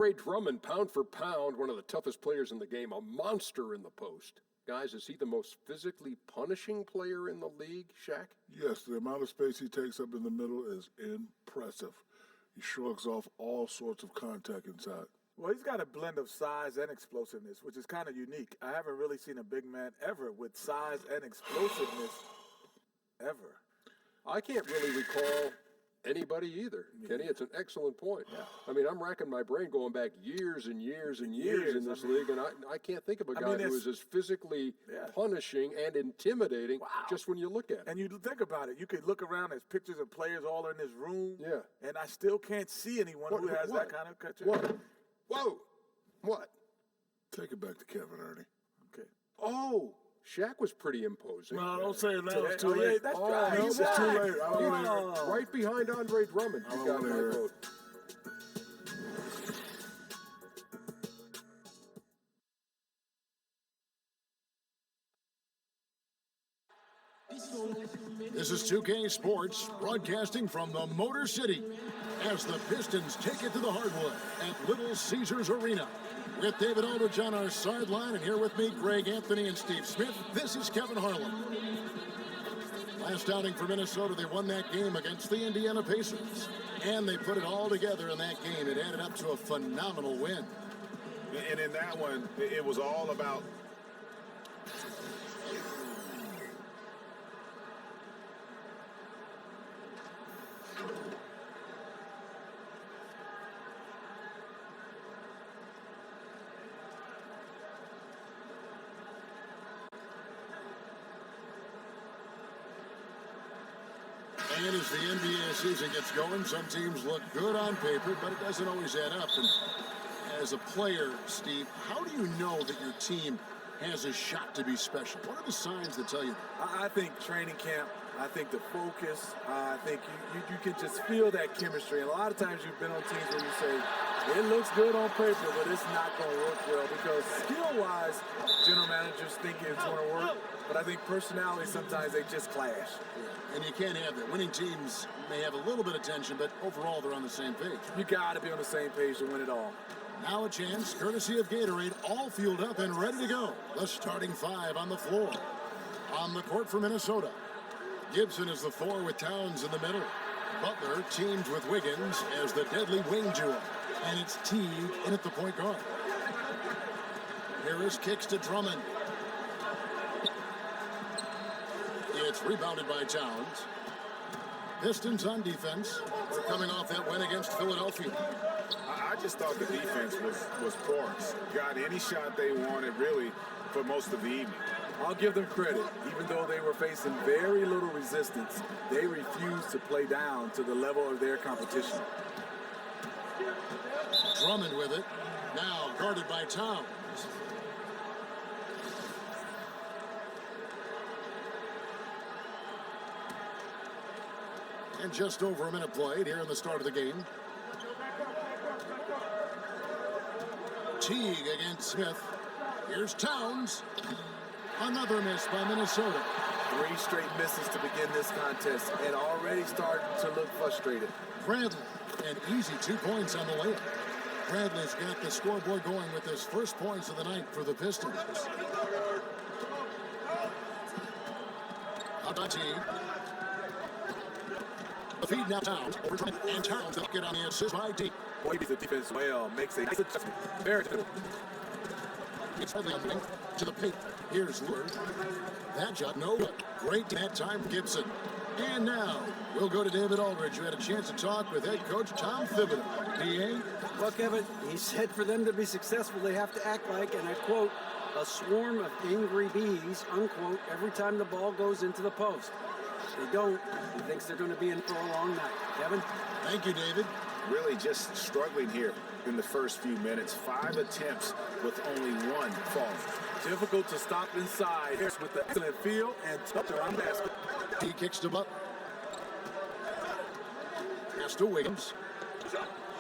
Andre Drummond, pound for pound, one of the toughest players in the game, a monster in the post. Guys, is he the most physically punishing player in the league, Shaq? Yes, the amount of space he takes up in the middle is impressive. He shrugs off all sorts of contact inside. Well, he's got a blend of size and explosiveness, which is kind of unique. I haven't really seen a big man ever with size and explosiveness ever. I can't really recall anybody either, Kenny. It's an excellent point. Yeah. I mean, I'm racking my brain going back years and years and years in this league, and I can't think of a guy who is as physically punishing and intimidating just when you look at it. And you think about it. You could look around, there's pictures of players all in this room, and I still can't see anyone who has that kind of culture. What? Whoa. What? Take it back to Kevin, Ernie. Okay. Oh, Shaq was pretty imposing. No, don't say it now. It's too late. That's It's too late. I don't want to hear it. Right behind Andre Drummond. You got my vote. This is 2K Sports, broadcasting from the Motor City as the Pistons take it to the hardwood at Little Caesars Arena. With David Aldridge on our sideline, and here with me, Greg Anthony and Steve Smith, this is Kevin Harlan. Last outing for Minnesota, they won that game against the Indiana Pacers. And they put it all together in that game. It added up to a phenomenal win. And in that one, it was all about And as the NBA season gets going, some teams look good on paper, but it doesn't always add up. And as a player, Steve, how do you know that your team has a shot to be special? What are the signs that tell you that? I think training camp, I think the focus, I think you can just feel that chemistry. And a lot of times you've been on teams where you say, it looks good on paper, but it's not going to work well because skill-wise, general managers think it's going to work. But I think personality, sometimes they just clash. And you can't have that. Winning teams may have a little bit of tension, but overall they're on the same page. You got to be on the same page to win it all. Now a chance, courtesy of Gatorade, all fueled up and ready to go. The starting five on the floor. On the court for Minnesota, Gibson is the four with Towns in the middle. Butler teamed with Wiggins as the deadly wing duo. And it's Teague in at the point guard. Harris kicks to Drummond. It's rebounded by Towns. Pistons on defense. They're coming off that win against Philadelphia. I just thought the defense was porous. Got any shot they wanted, really, for most of the evening. I'll give them credit. Even though they were facing very little resistance, they refused to play down to the level of their competition. Drummond with it. Now guarded by Towns. And just over a minute played here in the start of the game. Teague against Smith. Here's Towns. Another miss by Minnesota. 3 straight misses to begin this contest and already starting to look frustrated. Bradley, an easy 2 points on the layup. Bradley's got the scoreboard going with his first points of the night for the Pistons. Out by Teague. The feed now Towns. And Towns will get on the assist by Teague. Boy, the defense well, makes a nice adjustment. Very good. It's Bradley on the wing to the paint. Here's Lillard. That shot, no good. Great that time, Gibson. And now, we'll go to David Aldridge, who had a chance to talk with head coach Tom Thibodeau. D.A.? Well, Kevin, he said for them to be successful, they have to act like, and I quote, a swarm of angry bees, unquote, every time the ball goes into the post. If they don't, he thinks they're going to be in for a long night. Kevin? Thank you, David. Really just struggling here in the first few minutes. 5 attempts with only 1 falling. Difficult to stop inside. Harris with the excellent feel and touch around the basket. He kicks to Butler. Pass to Wiggins.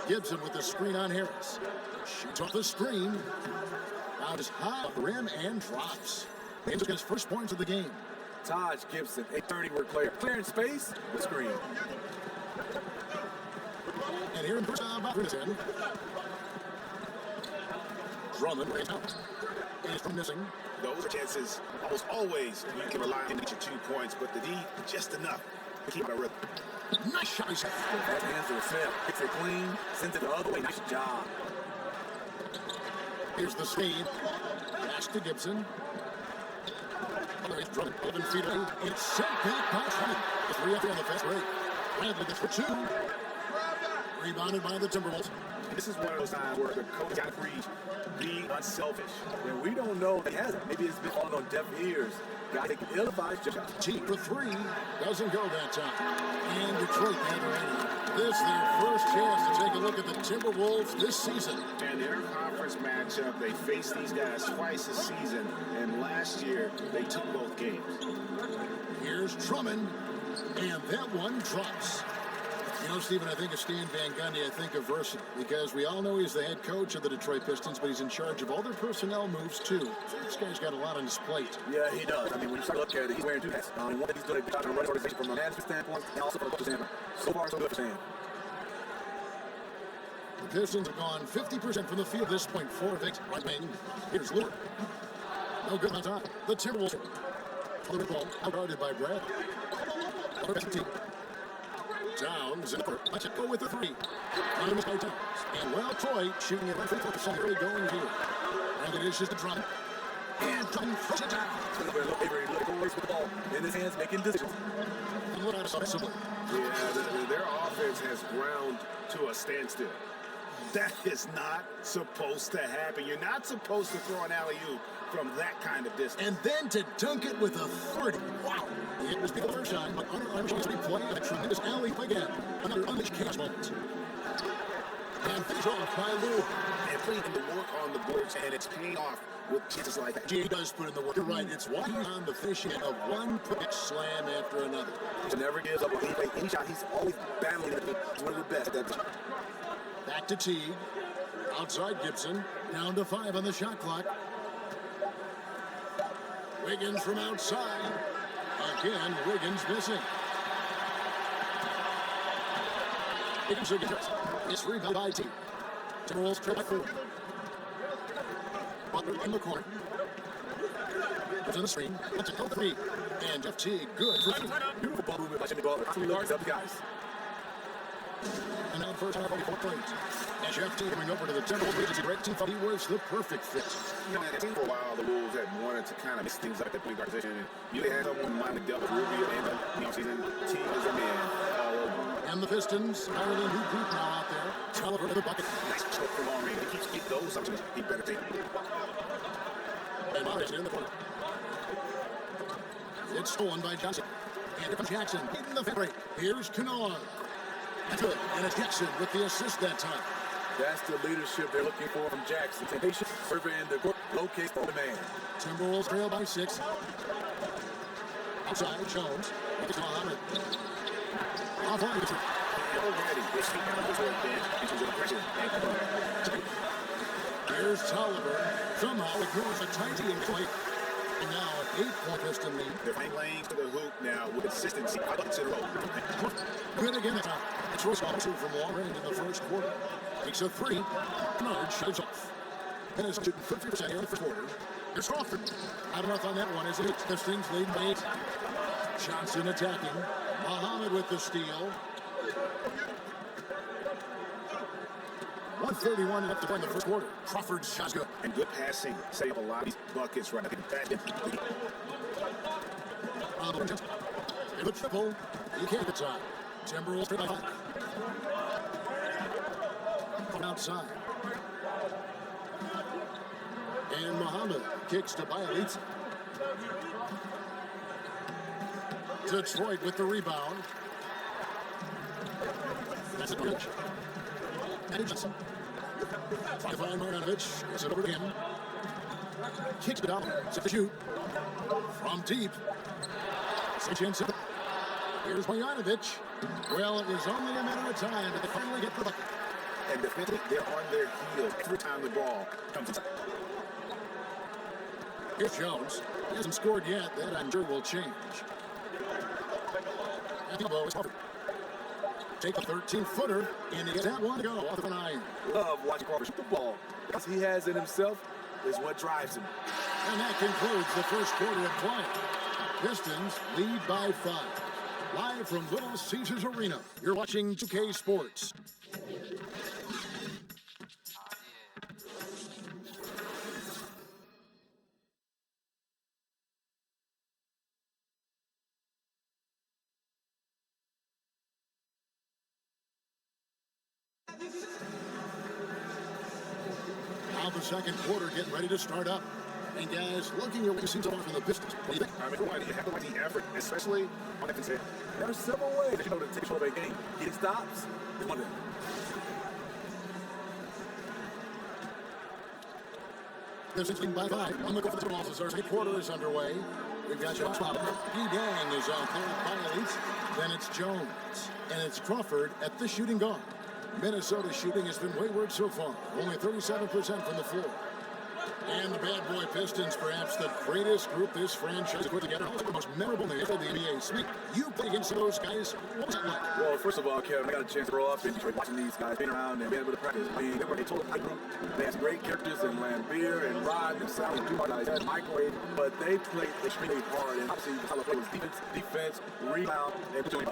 Gibson with the screen on Harris. Shoots off the screen. Out is high off the rim and drops. Wiggins gets his first points of the game. Taj Gibson, a 30-word player. Clearing space with screen. And here in first time, Drummond right out. He's missing. Those are chances almost always you can rely on to get your 2 points, but the D, just enough to keep it a rhythm. Nice shot. Hands to the Smith. Picks it clean. Sends it the other way. Nice job. Here's the speed. Pass to Gibson. Drummond, 11 feet away. It's sent back by Drummond. The 3 up on the fast break. Bradley gets for 2. Rebounded by the Timberwolves. This is one of those times where the coach got to preach, be unselfish. And we don't know if he hasn't. Maybe it's been falling on deaf ears. Got to ill-advised shot. Team for 3. Doesn't go that time. And Detroit gathering. This is their first chance to take a look at the Timberwolves this season. And their conference matchup, they faced these guys twice this season, and last year they took both games. Here's Drummond, and that one drops. You know, Stephen, I think of Stan Van Gundy, I think of versatile, because we all know he's the head coach of the Detroit Pistons, but he's in charge of all their personnel moves, too. This guy's got a lot on his plate. Yeah, he does. I mean, when you start to look at it, he's wearing 2 hats. One, he's doing a good job in running organization from a management standpoint, and also from a coaching standpoint. So far, so good for Stan. The Pistons have gone 50% from the field at this point. 4 of 8. Right wing. Here's Lillard. No good on time. The Timberwolves. For the ball. Outguarded by Brad. Downs. Let's go with the 3. Downs by Downs. And well, Troy shooting at 54% early going here. And it is just a drum. And Drummond throws it down. Avery looking with the ball in his hands, making decisions. And look at it. Yeah, their offense has ground to a standstill. That is not supposed to happen. You're not supposed to throw an alley-oop from that kind of distance. And then to dunk it with authority. Wow. It was the first time, but under Armstrong's replay, a tremendous alley again. Another unleashed moment. And finish off by Lou. And putting in the work on the boards, and it's paying off with chances like that. He does put in the work. You're right. It's why he's on the fishing of one quick slam after another. He never gives up on any shot. He's always battling. He's one of the best at that position. Back to Teague. Outside Gibson. Down to 5 on the shot clock. Wiggins from outside. Again, Wiggins missing. Wiggins again. It's rebound by Teague. Timberwolves trail by 4. Butler in the corner. Goes on the screen. That's a 3. And Jeff Teague, good for 3. Beautiful ball movement by Jimmy Butler. 2 yards up the guys. And now first half 44 points. And Jeff Teague coming over to the Timberwolves. He breaks. He was the perfect fit. You know, it seemed for a while the Wolves had wanted to kind of mix things up at the point guard position. And you had someone mind to dealt with Rubio and season team as a man. And the Pistons hiring a new group now out there. Tolliver to the bucket. Nice choke for long range. He keeps those options. He better take it. And Morris in the corner. It's stolen by Johnson. And from Jackson in the fake. Here's Kennard. That's good. And it's Jackson with the assist that time. That's the leadership they're looking for from Jackson. Patient, surveying the court, locate for the man. Timberwolves trail by 6. Outside, Jones. It's Muhammad. Already, here's Tolliver. Somehow ignores a tiny play. And now an 8-point Piston lead. They're playing to the hoop now with consistency. Good again this time. It's Royce Ball from long range in the first quarter. Takes a 3. Kennard shows off. And it's shooting 50% here in the first quarter. Here's Crawford. Not enough on that one, is it? Pistons lead by 8. Johnson attacking. Muhammad with the steal. 1:31 left to play in the first quarter. Crawford's shot's good. And good passing. Save a lot of these buckets right now. The triple. He can't get time. Timberwolves by 5. From outside. And Muhammad kicks to Bielitsa. Detroit with the rebound. That's a bridge. And Johnson. Trying to find Marjanovic. Gets it over to him. Kicks it out. Set to shoot. From deep. Sanchez. Here's Marjanovic. Well, it was only a matter of time, but they finally get the bucket. And defensively, they're on their heels every time the ball comes inside. Here's Jones. He hasn't scored yet. That I'm sure will change. And the ball is covered. Take a 13-footer, and he gets that one to go off of an iron. Love watching Crawford shoot the ball. confidence he has in himself is what drives him. And that concludes the first quarter of play. Pistons lead by 5. Live from Little Caesars Arena, you're watching 2K Sports. Now the second quarter getting ready to start up. And guys, looking at what you've seen so far from the Pistons, what do you think? I mean, for one, you have to like the effort, especially on the defensive. There are several ways to take control of a game. Getting stops is one of them. Pistons leading by 5. On the go for the losses. Our second quarter is underway. We've got Josh Bob. Dang is out there by Elias. Then it's Jones. And it's Crawford at the shooting guard. Minnesota's shooting has been wayward so far. Only 37% from the floor. And the bad boy Pistons, perhaps the greatest group this franchise put together. The most memorable in the history of the NBA. Smith, you play against those guys. What was it like? Well, first of all, Kevin, I got a chance to grow up in Detroit watching these guys being around and being able to practice. I mean, they were a total high group. They had great characters in Lambeer and Rod and Sal and two guys had microwave, but they played extremely hard. And obviously, the style of play was defense, rebound, and doing.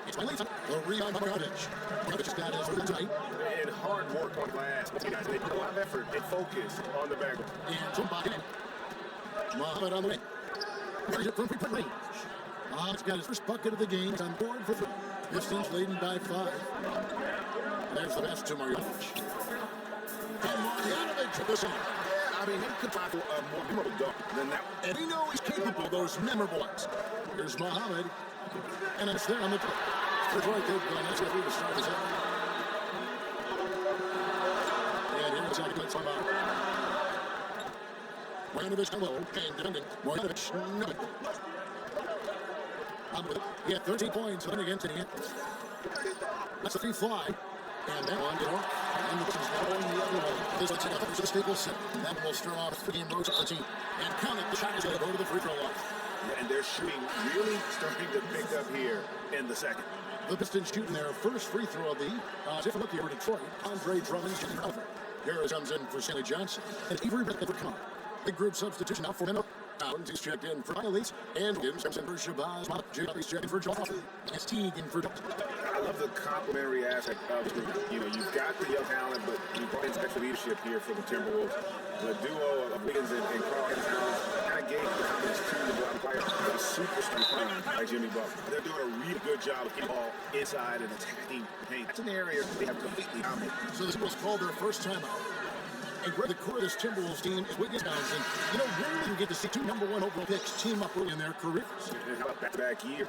It's my lead. The rebound by Rodgers. Rodgers got his really tight. And hard work on glass. You guys, they put a lot of effort and focus on the back. And somebody. Muhammad on the way. There's it from three-point range. He's got his first bucket of the game. He's on board for 3. Pistons leading by 5. There's the pass to Marjanovic. And Marjanovic to the center. Yeah, I mean, he could try for a more memorable dunk than that. And we know he's capable of those memorable ones. Here's Muhammad. And it's there on the top. Detroit, they've gone next to start this out. And here it's out against Muhammad. Marjanovic hello, and defending. Marjanovic, no. He had 13 points and against it. That's a free fly. And that one, and the Pistons going the other way. This is the Staples Center. That will start off the game road to the team. And count it, the shot is going to go to the free throw line. And they're shooting really starting to pick up here in the second. The Pistons shooting their first free throw of the if you look here for Detroit, Andre Drummond's getting over. Harris comes in for Stanley Johnson. And Avery Bradley for Connor. Big group substitution now for Minnesota. He's checked in for Elias. And Gibbs comes in for Shabazz. Jay's checked in for Josh. And Teague in for I love the complementary aspect of the group. You know, you've got the young talent, but you brought in extra leadership here for the Timberwolves. The duo of Wiggins and Carl kind of gave the confidence to the bottom player, a superstar like Jimmy Butler. They're doing a really good job of getting the ball inside and attacking the paint. That's an area they have completely dominated. So this was called their first timeout. And where the core of this Timberwolves team is Wiggins Townsend. You know, rarely you get to see 2 number 1 overall picks team up early in their careers. And how about back-to-back year?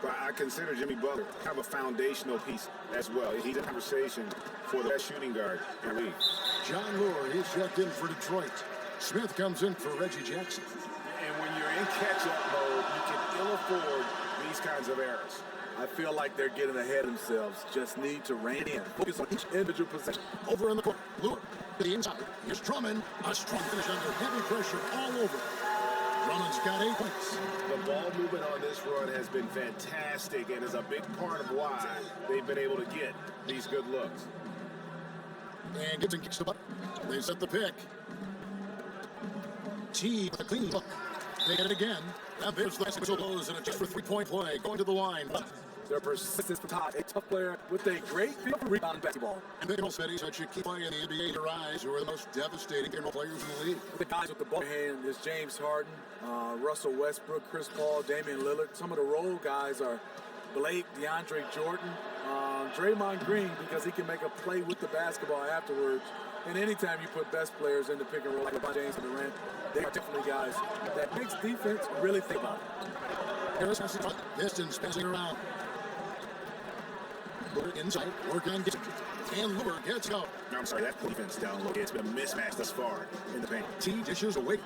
But I consider Jimmy Butler kind of a foundational piece as well. He's in conversation for the best shooting guard in the league. John Lure, he's checked in for Detroit. Smith comes in for Reggie Jackson. And when you're in catch-up mode, you can ill afford these kinds of errors. I feel like they're getting ahead of themselves. Just need to rein in. Focus on each individual possession. Over in the corner, Lure to the inside. Here's Drummond. A strong finish under heavy pressure all over. Drummond's got 8 points. The ball movement on this run has been fantastic and is a big part of why they've been able to get these good looks. And Gibson kicks the butt. They set the pick. T with a clean look. They get it again. Now there's the whistle blows and a just for 3-point play. Going to the line. Their persistence for Todd, a tough player with a great feel for rebound basketball. And they all said he's such a key player in the NBA. Your eyes, who are the most devastating players in the league. The guys with the ball in hand is James Harden, Russell Westbrook, Chris Paul, Damian Lillard. Some of the role guys are Blake, DeAndre Jordan, Draymond Green, because he can make a play with the basketball afterwards. And anytime you put best players in the pick and roll like LeBron James and Durant, they are definitely guys that makes defense really think about it. Harris has the Pistons passing around. Lure inside, work on Gibson. And Lure gets out. I'm sorry, that defense down low. It's been a mismatch thus far in the paint. T dishes away.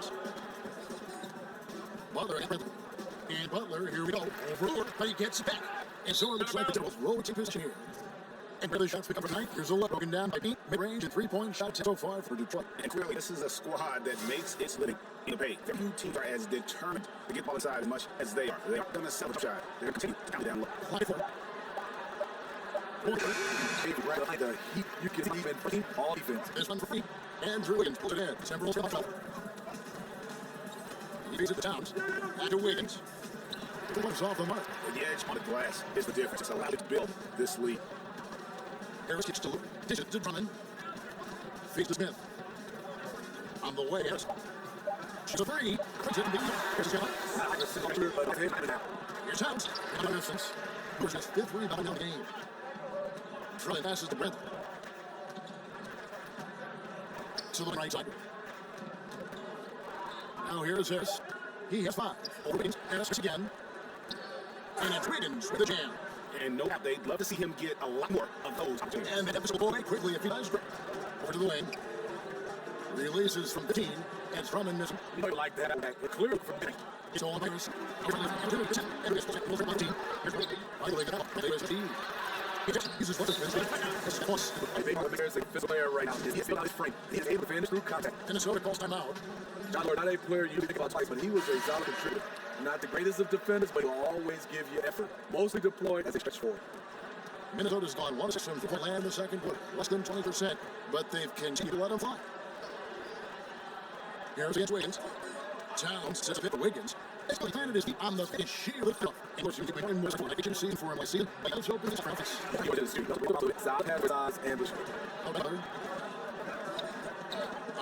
Butler and Butler, here we go. Over Lure, but he gets it back. And so it looks like the Timberwolves rotating position here. And where the shots pick up tonight, here's a look broken down by Pete. Mid-range and 3-point shots so far for Detroit. And clearly, this is a squad that makes its living in the paint. Few teams are as determined to get the ball inside as much as they are. They aren't going to sell the shot. They're going to continue to count it down low. The heat you can even all defense. This one for me. Andrew Wiggins pulls it in. Several trouble. He feeds it to Towns. Back to Wiggins. The one's off the mark. And the edge on the glass is the difference. It's allowed it to build this lead. Harris gets to Luke. Dishes to Drummond. Feeds to Smith. On the way, Harris. She's a free. Here's Towns. No distance. Who's his fifth rebound in the game. Drummond passes to Brent. To the right side. Now here's Harris. He has 5. Wiggins. Harris again. And it's Wiggins with the jam. And no doubt they'd love to see him get a lot more of those opportunities. And the episode will away quickly if he does. Over to the wing. Releases from 15. And Drummond missing. You know, like that. Clearly from there. It's all Harris. He's his first There's a physical player right now. He's not his frame. He's able to finish through contact. Minnesota calls time out. John Lord, not a player you think about twice, but he was a solid contributor. Not the greatest of defenders, but he'll always give you effort. Mostly deployed as a stretch forward. Minnesota's gone 1-6 from the land in the second quarter. Less than 20%, but they've continued to let them fly. Here's against Wiggins. Towns says a bit for Wiggins. It's planted his feet on the finish shield of Phil. And what's going to be more agency for him? I see it. Let's open his practice. On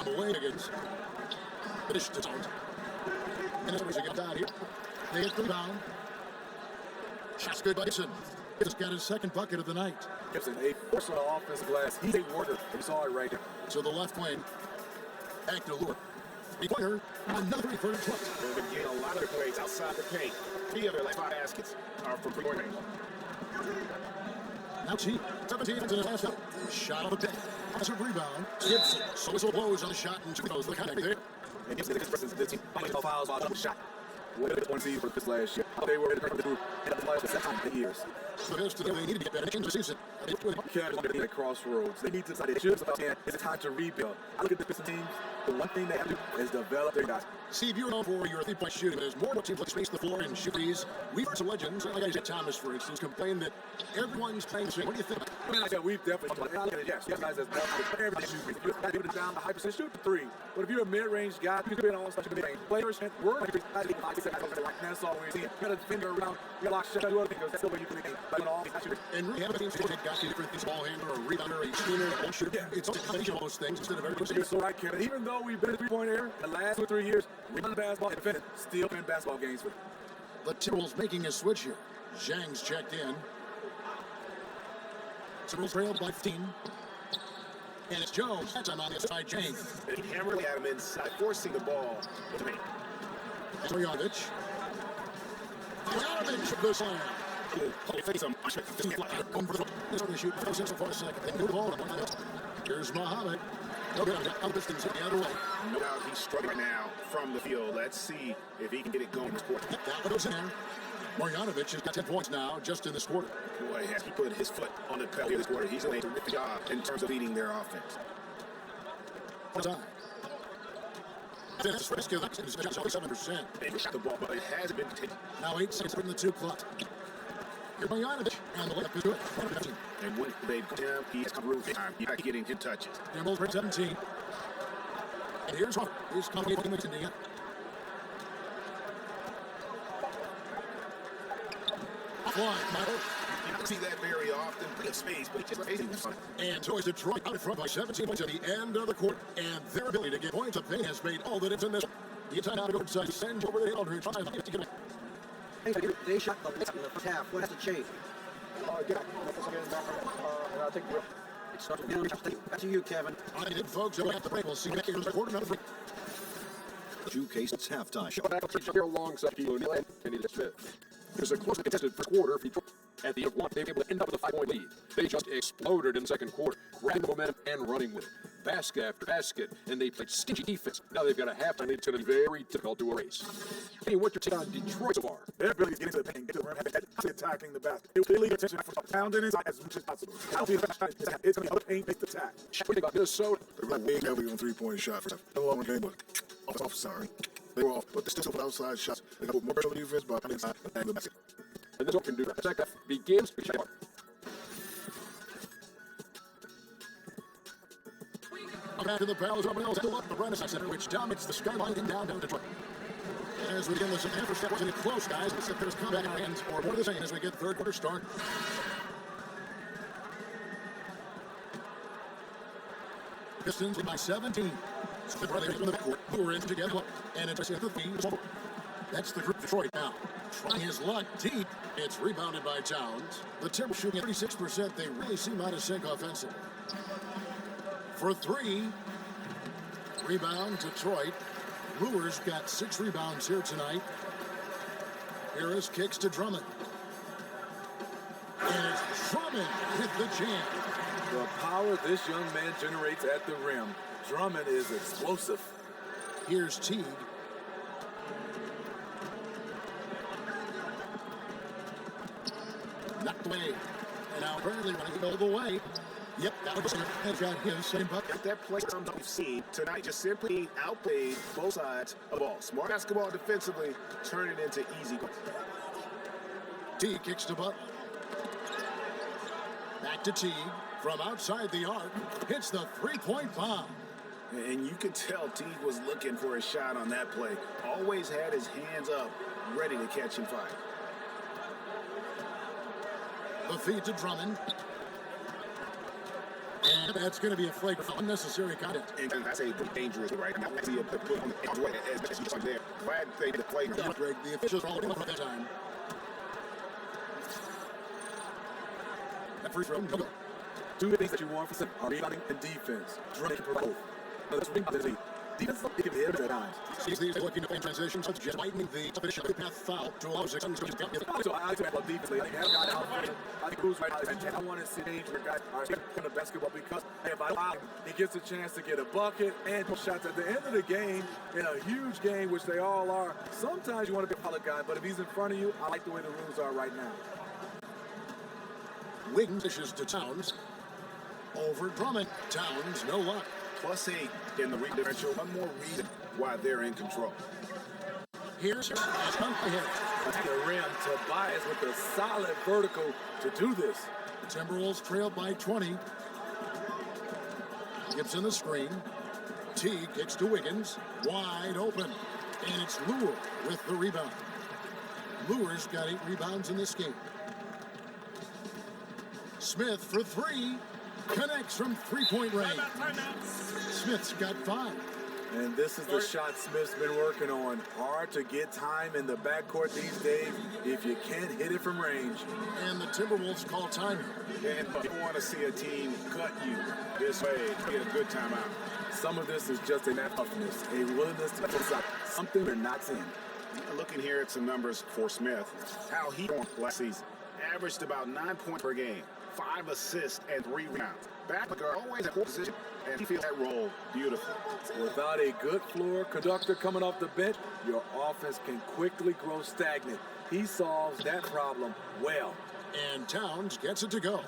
the way, Wiggins. Finish to Towns. Minnesota's going to get down here. They get the rebound. Shot's good by Gibson. He's got his second bucket of the night. Gibson, a force on the offensive glass. He's a worker. We saw it right there. To the left wing. Back to Lure. Pointer, another referred to. They've been getting a lot of plays outside the paint. 3 of their last 5 baskets are from three-point range. Now T, 17 into the last out. Shot on the deck. Offensive rebound. Gibson. So whistle blows on the shot and 2 goes. The contact there. And Gibson expresses this team. Fouls on the shot. What did one see for this last year? They were in the group and the playoffs the second time in years. The Pistons, they need to get better. Change the season. Cavs are at crossroads. They need to decide. They should understand it's time to rebuild. I look at the Pistons teams. The one thing they have to do is develop their guys. Steve, you're known for your 3-point shooting. There's more teams like space the floor and shoot these. We've heard some legends, like Isaiah Thomas, for instance, complain that everyone's playing the same. What do you think? I mean, like I said, we've definitely talked about it. Yes, guys, that's better. Everybody shoots. You got to give it down a high percentage shoot the 3. But if you're a mid-range guy, you can be an all-star mid-range. Players work. That's all we're seeing. You got to defend around. You got to lock shot. Do other things. That's the way you can make it. And really, have a team that got different things, ball handler, or rebounder, a screener, a shooter. It's a combination of those things instead of everything. You're so right, Kevin. Even though we've been in 3-point era the last 2 or 3 years, we run the basketball and defend, still win basketball games for them. The Timberwolves making a switch here. Zhang's checked in. Timberwolves trailed by 15. And it's Jones. That's on the inside, Zhang. And he hammered at him inside, forcing the ball to me. Stojanovich. Stojanovich, the slam. Here's Muhammad. Pistons hit the other way. No doubt he's struggling now from the field. Let's see if he can get it going this quarter. That goes in there. Marjanovic has got 10 points now just in this quarter. Boy, has he put his foot on the pedal this quarter. He's doing a terrific job in terms of leading their offense. This risk is 7%. They shot the ball, but it hasn't been taken. Now 8 seconds from the 2 clock. Here's Marjanovic, and the layup is good. And when they put him, he's room time. He's not getting him touches. Timberwolves for 17. And here's Harper. He's coming in the end. Offline, Michael. You don't see that very often. Big space, but just facing the front. And towards Detroit out in front by 17 points at the end of the quarter. And their ability to get points of pain has made all the difference in this. The time out of the side sends over the hill to try to get away. They shot the lights in the first half. What has to change? I'll take the It starts with back to you, Kevin. All right, folks. We'll have to break. We'll see you back here in the quarter number 3. Two cases halftime. Here alongside Kilo Neal and Kenny Smith. There's a closely contested first quarter for Detroit. At the end of 1, they were able to end up with a 5-point lead. They just exploded in the second quarter, grabbing momentum and running with it. Basket after basket, and they played stingy defense. Now they've got a halftime lead that's going to be very difficult to erase. Kenny, what's your take on Detroit so far? Their ability to get into the paint, get to the rim, attacking the basket. They lead attention for pounding inside as much as possible. I don't think it's going to be a paint-based attack. What do you think about Minnesota? They were way heavy on 3-point shot for a long game, but off, sorry. They were off, but they still put outside shots. They got more pressure on the defense, but inside and the basket. And this one can do that. The second half begins. back to the Palace. Still up the Renaissance Center, which dominates the skyline in downtown Detroit. As we begin the second half, that wasn't close, guys. Let's see if there's comeback in our hands, or more of the same as we get third quarter start. Pistons by 17. Smith right there in the backcourt. Who are in together, and it's at the feet. That's the group Detroit now. Trying his luck deep. It's rebounded by Towns. The Timberwolves shooting at 36%. They really seem out of sync offensively. For three. Rebound, Detroit. Brewers got 6 rebounds here tonight. Harris kicks to Drummond. And it's Drummond with the jam. The power this young man generates at the rim. Drummond is explosive. Here's Teague. Knocked away. And now Bradley running all the way. Yep, that was has got his same bucket. That play we've seen tonight just simply outplayed both sides of the ball. Smart basketball defensively, turn it into easy goals. Teague kicks to Butler. Back to Teague from outside the arc. Hits the three-point bomb. And you could tell Teague was looking for a shot on that play. Always had his hands up, ready to catch and fire. The feed to Drummond. And that's going to be a flagrant unnecessary contact. And that's a dangerous right now. I see a put on the way as best as you there. Glad they the play. The officials are all over that time. That free throw. Two things that you want for some are rebounding and defense. Drummond can provide both. Let's bring up the defense. It can be hit at times. He's looking to transition, such just lightening the finish of the path foul to allow 6 to So I think about defense. I think have a guy out there. I think who's right now. I want to see danger guys are in the basketball because if I allow him, he gets a chance to get a bucket and shots at the end of the game in a huge game, which they all are. Sometimes you want to be a solid guy, but if he's in front of you, I like the way the rules are right now. Wiggins dishes to Towns. Over Drummond. Towns, no luck. +8 in the rebound differential. One more reason why they're in control. Here's At the rim, Tobias with a solid vertical to do this. The Timberwolves trailed by 20. Gibson the screen. Teague kicks to Wiggins. Wide open. And it's Lure with the rebound. Lure's got 8 rebounds in this game. Smith for 3. Connects from three-point range. Smith's got 5. And this is the shot Smith's been working on. Hard to get time in the backcourt these days if you can't hit it from range. And the Timberwolves call time. And you want to see a team cut you this way, get a good timeout. Some of this is just a toughness, a willingness to put aside something they're not seeing. Looking here at some numbers for Smith, how he performed last season. Averaged about 9 points per game, 5 assists, and 3 rebounds. Back are always at position, and he feels that role beautiful. Without a good floor conductor coming off the bench, your offense can quickly grow stagnant. He solves that problem well. And Towns gets it to go.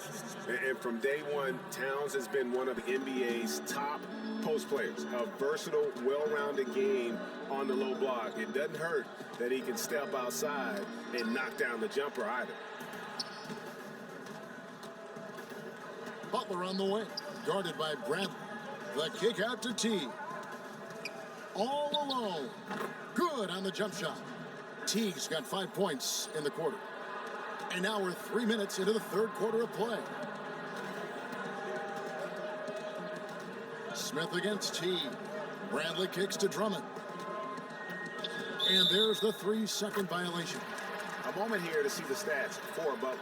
And from day one, Towns has been one of the NBA's top post players. A versatile, well-rounded game on the low block. It doesn't hurt that he can step outside and knock down the jumper either. Butler on the way, guarded by Bradley. The kick out to Teague. All alone. Good on the jump shot. Teague's got 5 points in the quarter. And now we're 3 minutes into the third quarter of play. Smith against Teague. Bradley kicks to Drummond. And there's the 3-second violation. A moment here to see the stats for Butler.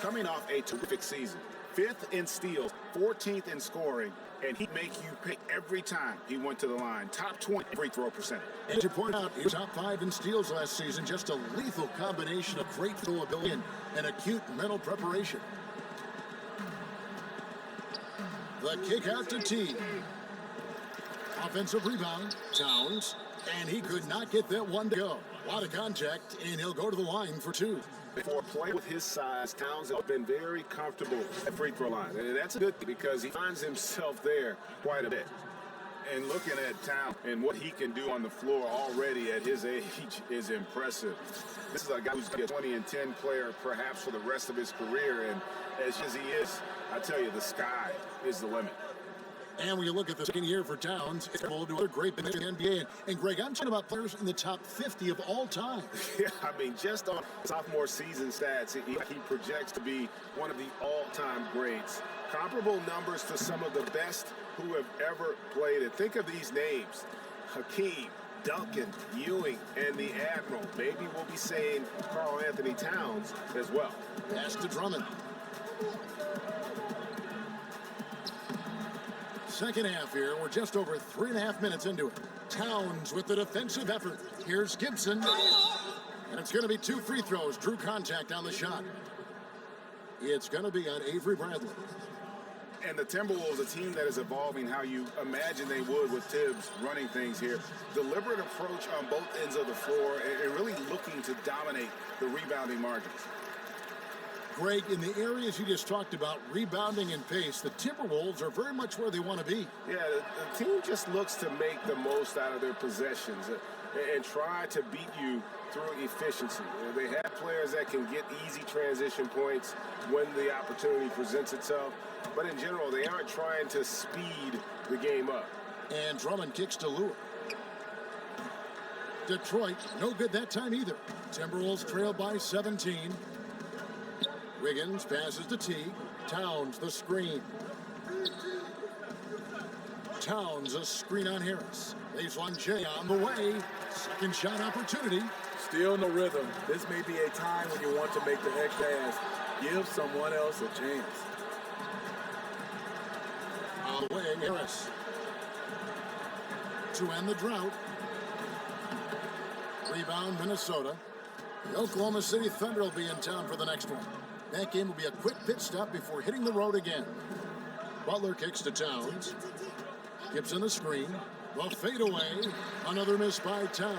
Coming off a terrific season. 5th in steals, 14th in scoring, and he'd make you pay every time he went to the line. Top 20 free throw percentage. And to point out, he was top 5 in steals last season. Just a lethal combination of great physical ability and acute mental preparation. The kick out to Teague. Offensive rebound, Towns, and he could not get that one to go. A lot of contact, and he'll go to the line for 2. For a player with his size, Towns has been very comfortable at free throw line. And that's a good thing because he finds himself there quite a bit. And looking at Towns and what he can do on the floor already at his age is impressive. This is a guy who's going to be a 20 and 10 player perhaps for the rest of his career. And as he is, I tell you, the sky is the limit. And when you look at the second year for Towns, it's able to do other great things in the NBA. And Greg, I'm talking about players in the top 50 of all time. Yeah, I mean, just on sophomore season stats, he projects to be one of the all-time greats. Comparable numbers to some of the best who have ever played it. Think of these names: Hakeem, Duncan, Ewing, and the Admiral. Maybe we'll be saying Karl Anthony Towns as well. Pass to Drummond. Second half here. We're just over 3.5 minutes into it. Towns with the defensive effort. Here's Gibson. And it's going to be 2 free throws. Drew contact on the shot. It's going to be on Avery Bradley. And the Timberwolves, a team that is evolving how you imagine they would with Tibbs running things here. Deliberate approach on both ends of the floor and really looking to dominate the rebounding margins. Greg, in the areas you just talked about, rebounding and pace, the Timberwolves are very much where they want to be. Yeah, the team just looks to make the most out of their possessions and try to beat you through efficiency. They have players that can get easy transition points when the opportunity presents itself. But in general, they aren't trying to speed the game up. And Drummond kicks to Lure. Detroit, no good that time either. Timberwolves trail by 17. Wiggins passes to Teague. Towns, the screen. Towns, a screen on Harris. Baseline J on the way. Second shot opportunity. Still no rhythm. This may be a time when you want to make the head pass. Give someone else a chance. On the way, Harris. To end the drought. Rebound, Minnesota. The Oklahoma City Thunder will be in town for the next one. That game will be a quick pit stop before hitting the road again. Butler kicks to Towns. Gibson the screen. The fadeaway. Another miss by Towns.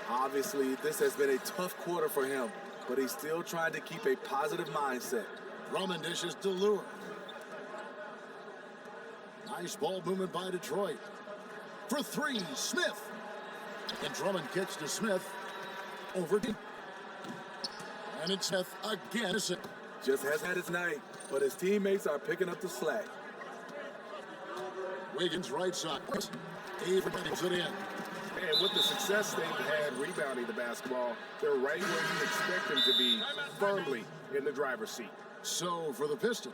Obviously, this has been a tough quarter for him, but he's still trying to keep a positive mindset. Drummond dishes to Lure. Nice ball movement by Detroit. For 3, Smith. And Drummond kicks to Smith. Over deep. And it's Smith again. Just has had his night, but his teammates are picking up the slack. Wiggins right side. Avery brings it in. And with the success they've had rebounding the basketball, they're right where you expect them to be, firmly in the driver's seat. So for the Pistons,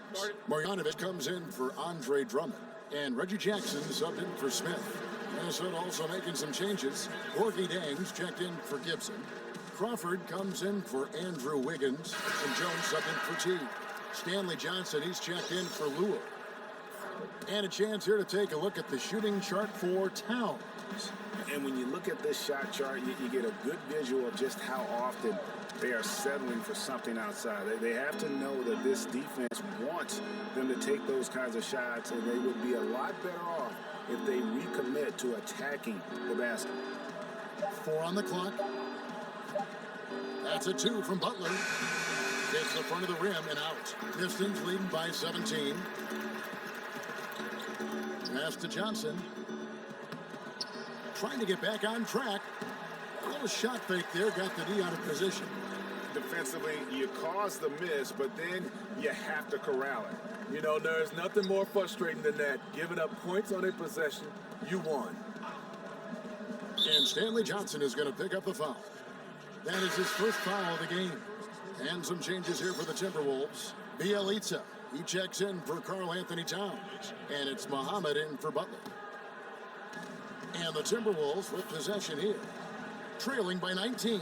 Marjanovic comes in for Andre Drummond, and Reggie Jackson subbed in for Smith. Minnesota also making some changes. Gorgie Dangs checked in for Gibson. Crawford comes in for Andrew Wiggins, and Jones subbed in for Teague. Stanley Johnson, he's checked in for Lure. And a chance here to take a look at the shooting chart for Towns. And when you look at this shot chart, you get a good visual of just how often they are settling for something outside. They have to know that this defense wants them to take those kinds of shots, and they would be a lot better off if they recommit to attacking the basket. 4 on the clock. That's a 2 from Butler. Hits the front of the rim and out. Pistons leading by 17. Pass to Johnson. Trying to get back on track. A little shot fake there. Got the D out of position. Defensively, you cause the miss, but then you have to corral it. You know, there's nothing more frustrating than that. Giving up points on a possession, you won. And Stanley Johnson is going to pick up the foul. That is his first foul of the game. And some changes here for the Timberwolves. Bielitsa, he checks in for Karl Anthony Towns. And it's Muhammad in for Butler. And the Timberwolves with possession here. Trailing by 19.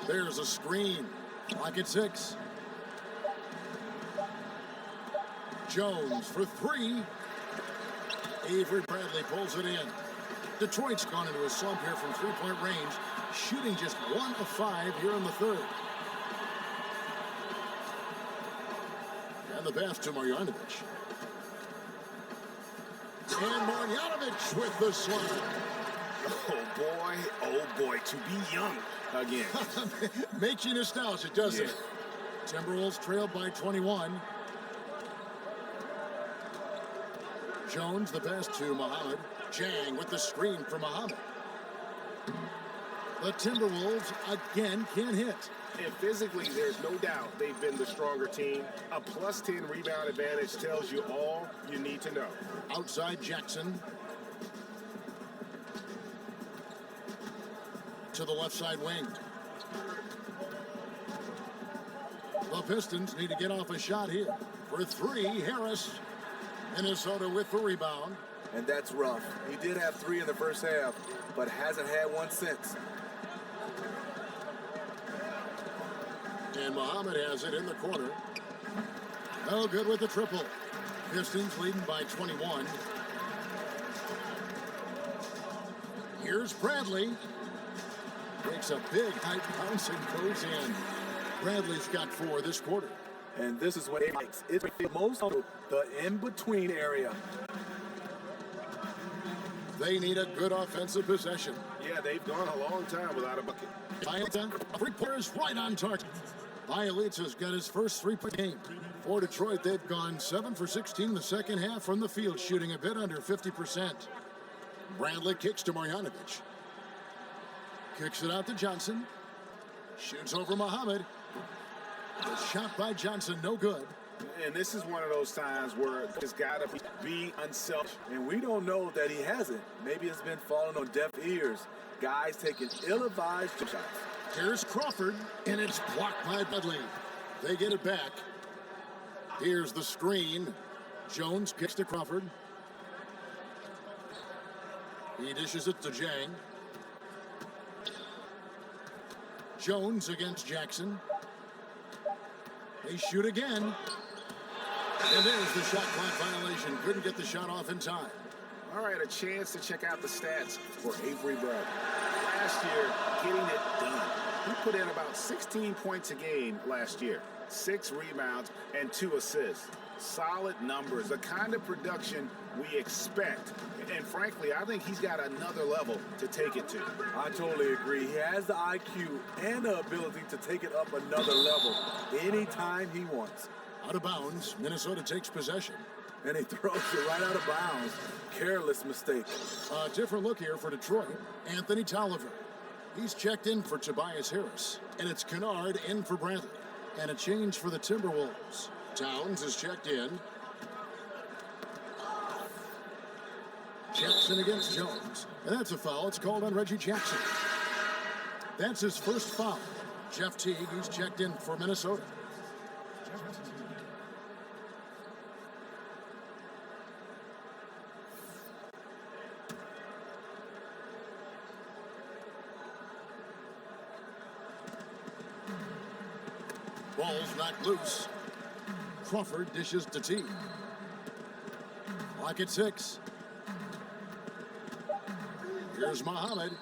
There's a screen. Clock at 6. Jones for 3. Avery Bradley pulls it in. Detroit's gone into a slump here from three-point range, shooting just 1 of 5 here in the third. And the pass to Marjanovic. And Marjanovic with the slam. Oh boy, to be young again. Makes you nostalgic, doesn't it? Timberwolves trailed by 21. Jones, the pass to Muhammad. Jang with the screen for Muhammad. The Timberwolves again can't hit. And physically, there's no doubt they've been the stronger team. A plus 10 rebound advantage tells you all you need to know. Outside Jackson. To the left side wing. The Pistons need to get off a shot here. For three, Harris. Minnesota with the rebound. And that's rough. He did have 3 in the first half, but hasn't had one since. And Muhammad has it in the corner. No good with the triple. Pistons leading by 21. Here's Bradley. Makes a big high bounce and goes in. Bradley's got 4 this quarter. And this is what he likes. It's most of the in-between area. They need a good offensive possession. Yeah, they've gone a long time without a bucket. Elias, three-pointer is right on target. Elias has got his first 3-point game. For Detroit, they've gone 7 for 16 in the second half from the field, shooting a bit under 50%. Bradley kicks to Marjanovic. Kicks it out to Johnson. Shoots over Muhammad. The shot by Johnson, no good. And this is one of those times where it's got to be unselfish. And we don't know that he hasn't. Maybe it's been falling on deaf ears. Guys taking ill-advised shots. Here's Crawford, and it's blocked by Dudley. They get it back. Here's the screen. Jones kicks to Crawford. He dishes it to Jang. Jones against Jackson. They shoot again. And there's the shot clock violation. Couldn't get the shot off in time. All right, a chance to check out the stats for Avery Bradley. Last year, getting it done. He put in about 16 points a game last year, 6 rebounds, and 2 assists. Solid numbers, the kind of production we expect. And frankly, I think he's got another level to take it to. I totally agree. He has the IQ and the ability to take it up another level anytime he wants. Out of bounds, Minnesota takes possession. And he throws it right out of bounds. Careless mistake. A different look here for Detroit. Anthony Tolliver. He's checked in for Tobias Harris. And it's Kennard in for Bradley. And a change for the Timberwolves. Towns is checked in. Jackson against Jones. And that's a foul. It's called on Reggie Jackson. That's his first foul. Jeff Teague, he's checked in for Minnesota. Ball's knocked loose. Crawford dishes to Teague. Clock at 6. Here's Muhammad.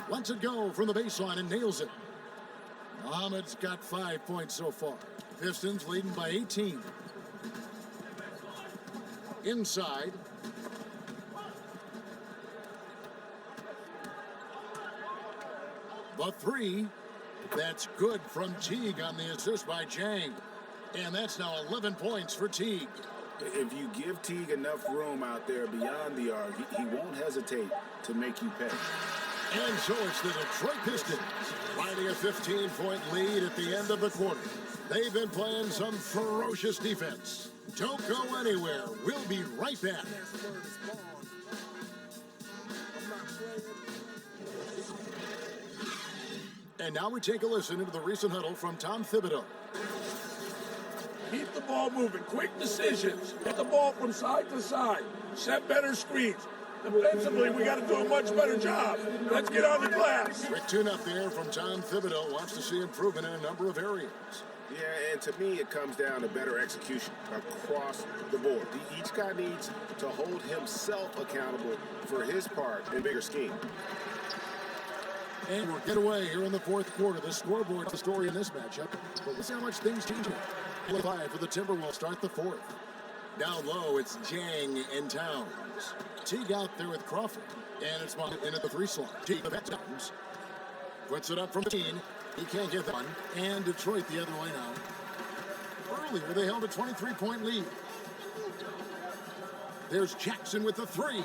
Lets it go from the baseline and nails it. Muhammad's got 5 points so far. Pistons leading by 18. Inside. The 3. That's good from Teague on the assist by Jang. And that's now 11 points for Teague. If you give Teague enough room out there beyond the arc, he won't hesitate to make you pay. And so it's the Detroit Pistons riding a 15-point lead at the end of the quarter. They've been playing some ferocious defense. Don't go anywhere. We'll be right back. And now we take a listen into the recent huddle from Tom Thibodeau. Keep the ball moving. Quick decisions. Get the ball from side to side. Set better screens. Defensively, we got to do a much better job. Let's get on the glass. Quick tune-up there from Tom Thibodeau. Wants to see improvement in a number of areas. Yeah, and to me, it comes down to better execution across the board. Each guy needs to hold himself accountable for his part in bigger scheme. And we'll get away here in the fourth quarter. The scoreboard, the story in this matchup. But let's see how much things change here. 5 for the Timberwolves start the fourth. Down low, it's Jang and Towns. Teague out there with Crawford. And it's in at the 3 slot. Teague with Towns. Puts it up from 15. He can't get that one. And Detroit the other way now. Earlier, they held a 23-point lead. There's Jackson with the 3.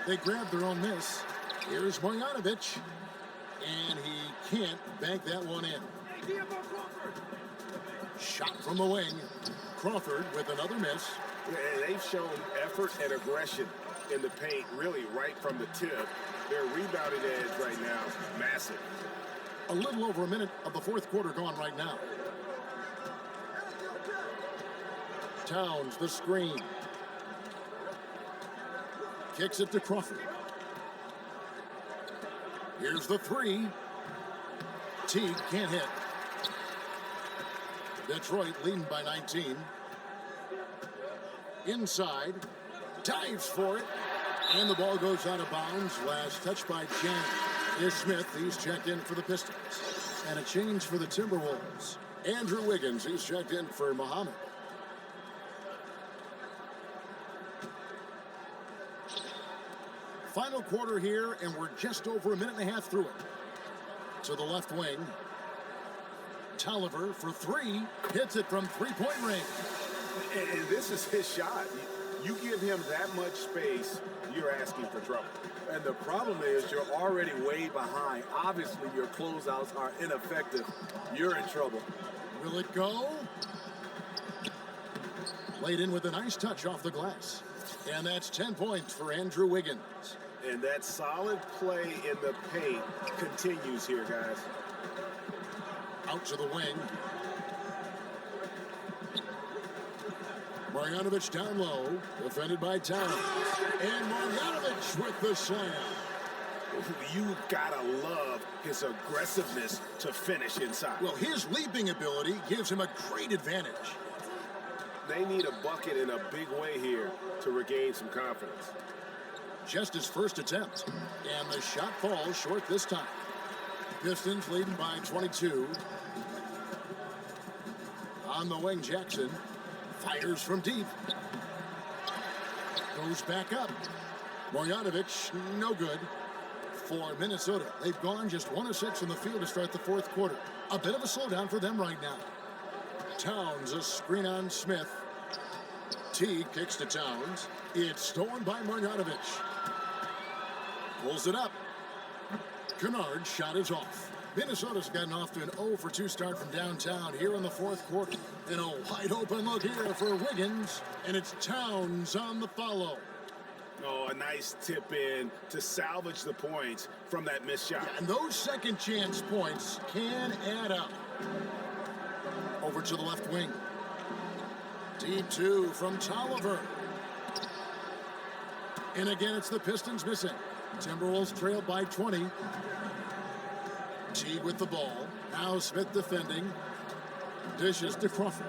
They grabbed their own miss. Here's Marjanovic. And he can't bank that one in. Shot from the wing. Crawford with another miss. Yeah, they've shown effort and aggression in the paint, really right from the tip. Their rebounding edge right now, massive. A little over a minute of the fourth quarter gone right now. Towns, the screen. Kicks it to Crawford. Here's the three. Teague can't hit. Detroit leading by 19. Inside. Dives for it. And the ball goes out of bounds. Last touch by Jan. Here's Smith. He's checked in for the Pistons. And a change for the Timberwolves. Andrew Wiggins. He's checked in for Muhammad. Final quarter here, and we're just over a minute and a half through it. To the left wing. Tolliver for three. Hits it from three-point range. And this is his shot. You give him that much space, you're asking for trouble. And the problem is you're already way behind. Obviously, your closeouts are ineffective. You're in trouble. Will it go? Laid in with a nice touch off the glass. And that's 10 points for Andrew Wiggins. And that solid play in the paint continues here, guys. Out to the wing. Marjanovic down low, defended by Towns. And Marjanovic with the slam. You gotta love his aggressiveness to finish inside. Well, his leaping ability gives him a great advantage. They need a bucket in a big way here to regain some confidence. Just his first attempt. And the shot falls short this time. Pistons leading by 22. On the wing, Jackson. Fires from deep. Goes back up. Marjanovic, no good. For Minnesota, they've gone just 1 of 6 in the field to start the fourth quarter. A bit of a slowdown for them right now. Towns, a screen on Smith. Teague kicks to Towns. It's stolen by Marjanovic. Pulls it up. Kennard's shot is off. Minnesota's gotten off to an 0 for 2 start from downtown here in the fourth quarter. And a wide open look here for Wiggins. And it's Towns on the follow. Oh, a nice tip in to salvage the points from that missed shot. Yeah, and those second chance points can add up. Over to the left wing. Deep 2 from Tolliver. And again, it's the Pistons missing. Timberwolves trailed by 20. Teague with the ball. Now Smith defending. Dishes to Crawford.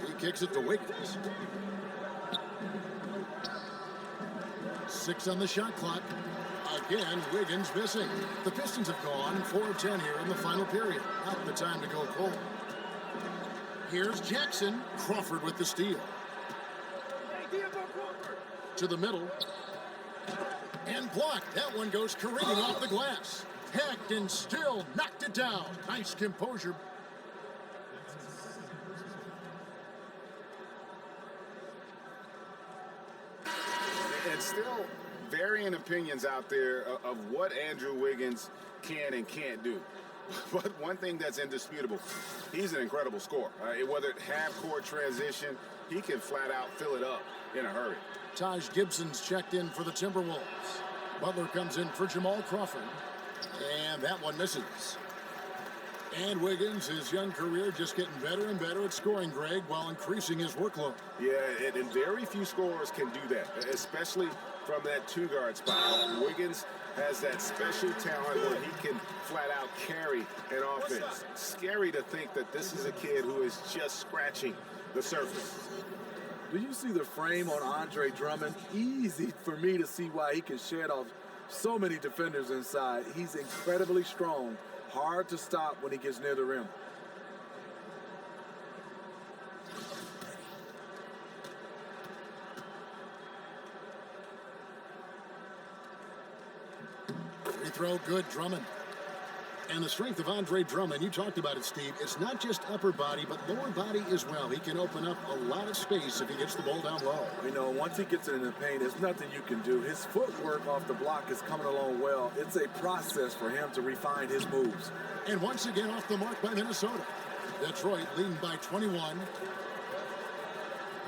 He kicks it to Wiggins. 6 on the shot clock. Again, Wiggins missing. The Pistons have gone 4 of 10 here in the final period. Not the time to go cold. Here's Jackson. Crawford with the steal. To the middle. And blocked. That one goes careening off the glass. Hacked and still knocked it down. Nice composure. And still varying opinions out there of what Andrew Wiggins can and can't do. But one thing that's indisputable, he's an incredible scorer. Whether half-court transition, he can flat out fill it up in a hurry. Taj Gibson's checked in for the Timberwolves. Butler comes in for Jamal Crawford. And that one misses. And Wiggins, his young career, just getting better and better at scoring, Greg, while increasing his workload. Yeah, and very few scorers can do that, especially from that 2-guard spot. Wiggins has that special talent where he can flat out carry an offense. Scary to think that this is a kid who is just scratching the surface. Do you see the frame on Andre Drummond? Easy for me to see why he can shed off so many defenders inside. He's incredibly strong. Hard to stop when he gets near the rim. throw, good. Drummond. And the strength of Andre Drummond, you talked about it, Steve, it's not just upper body, but lower body as well. He can open up a lot of space if he gets the ball down low. You know, once he gets it in the paint, there's nothing you can do. His footwork off the block is coming along well. It's a process for him to refine his moves. And once again off the mark by Minnesota. Detroit leading by 21.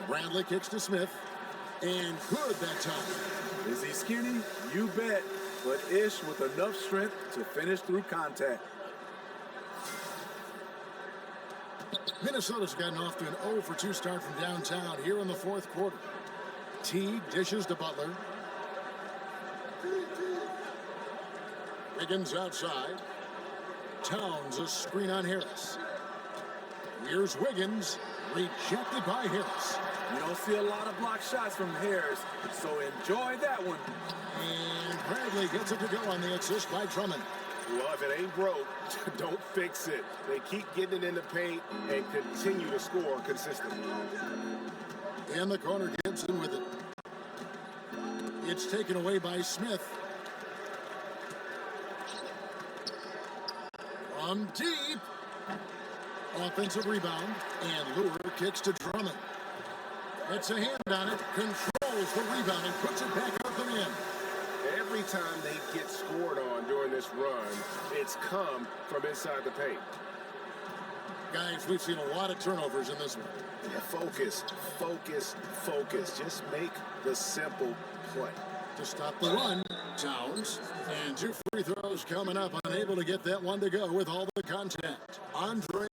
Bradley kicks to Smith. And good that time. Is he skinny? You bet. But Ish with enough strength to finish through contact. Minnesota's gotten off to an 0 for 2 start from downtown here in the fourth quarter. Teague dishes to Butler. Wiggins outside. Towns a screen on Harris. Here's Wiggins, rejected by Harris. You don't see a lot of block shots from Harris, so enjoy that one. And Bradley gets it to go on the assist by Drummond. Well, if it ain't broke, don't fix it. They keep getting it in the paint and continue to score consistently. In the corner, Gibson with it. It's taken away by Smith. From deep. Offensive rebound. And Lure kicks to Drummond. Gets a hand on it. Controls the rebound and puts it back up and in. Every time they get scored on during this run, it's come from inside the paint. Guys, we've seen a lot of turnovers in this one. Yeah, focus, focus, focus. Just make the simple play. To stop the run, Towns. And 2 free throws coming up. Unable to get that one to go with all the contact. Andre